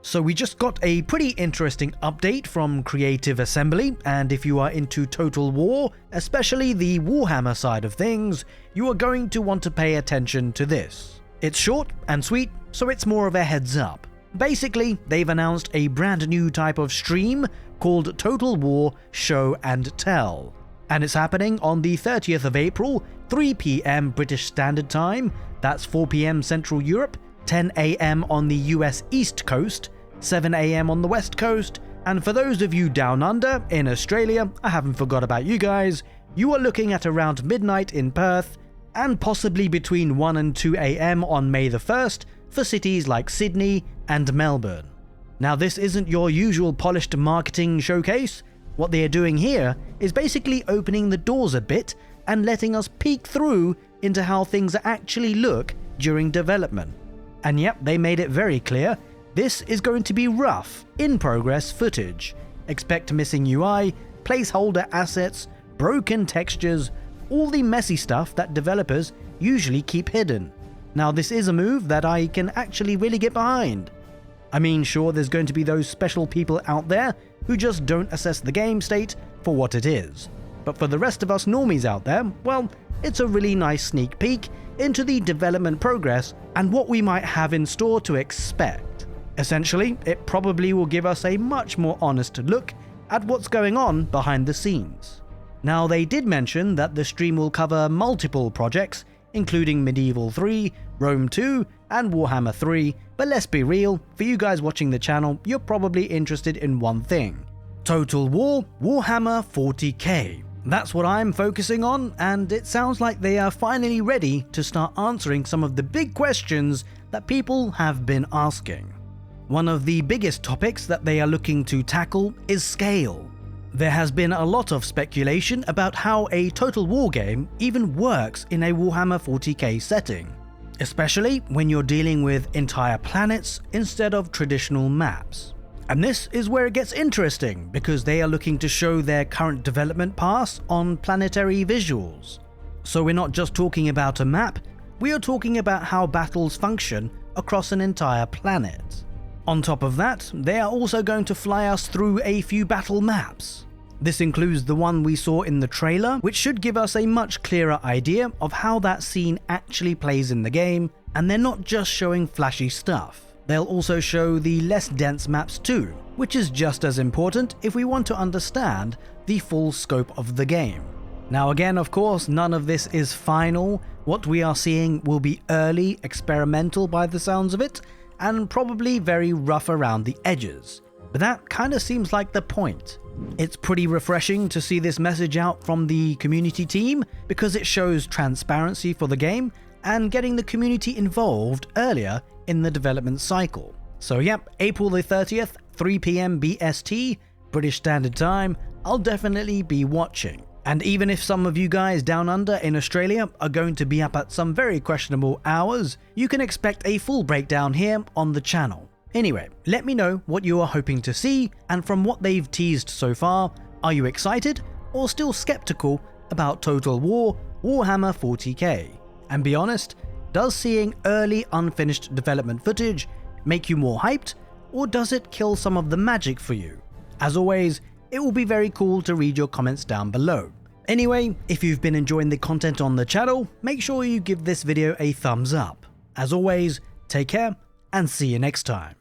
So we just got a pretty interesting update from Creative Assembly, and if you are into Total War, especially the Warhammer side of things, you are going to want to pay attention to this. It's short and sweet, so it's more of a heads up. Basically, they've announced a brand new type of stream called Total War Show and Tell. And it's happening on the 30th of April, 3 PM British Standard Time, that's 4 PM Central Europe, 10 AM on the US East Coast, 7 AM on the West Coast, and for those of you down under, in Australia, I haven't forgot about you guys, you are looking at around midnight in Perth, and possibly between 1 and 2 AM on May the 1st for cities like Sydney and Melbourne. Now this isn't your usual polished marketing showcase. What they are doing here is basically opening the doors a bit and letting us peek through into how things actually look during development. And yep, they made it very clear, this is going to be rough, in-progress footage. Expect missing UI, placeholder assets, broken textures, all the messy stuff that developers usually keep hidden. Now this is a move that I can actually really get behind. I mean, sure, there's going to be those special people out there who just don't assess the game state for what it is. But for the rest of us normies out there, well, it's a really nice sneak peek into the development progress and what we might have in store to expect. Essentially, it probably will give us a much more honest look at what's going on behind the scenes. Now, they did mention that the stream will cover multiple projects, including Medieval 3, Rome 2, and Warhammer 3, but let's be real, for you guys watching the channel, you're probably interested in one thing: Total War Warhammer 40K. That's what I'm focusing on, and it sounds like they are finally ready to start answering some of the big questions that people have been asking. One of the biggest topics that they are looking to tackle is scale. There has been a lot of speculation about how a Total War game even works in a Warhammer 40K setting, especially when you're dealing with entire planets instead of traditional maps. And this is where it gets interesting, because they are looking to show their current development pass on Planetary visuals. So we're not just talking about a map, we are talking about how battles function across an entire planet. On top of that, they are also going to fly us through a few battle maps. This includes the one we saw in the trailer, which should give us a much clearer idea of how that scene actually plays in the game, and they're not just showing flashy stuff. They'll also show the less dense maps too, which is just as important if we want to understand the full scope of the game. Now again, of course, none of this is final. What we are seeing will be early, experimental by the sounds of it, and probably very rough around the edges. But that kind of seems like the point. It's pretty refreshing to see this message out from the community team, because it shows transparency for the game and getting the community involved earlier in the development cycle. So yep, April the 30th, 3 PM BST, British Standard Time, I'll definitely be watching. And even if some of you guys down under in Australia are going to be up at some very questionable hours, you can expect a full breakdown here on the channel. Anyway, let me know what you are hoping to see, and from what they've teased so far, are you excited or still skeptical about Total War Warhammer 40K? And be honest, does seeing early unfinished development footage make you more hyped, or does it kill some of the magic for you? As always, it will be very cool to read your comments down below. Anyway, if you've been enjoying the content on the channel, make sure you give this video a thumbs up. As always, take care and see you next time.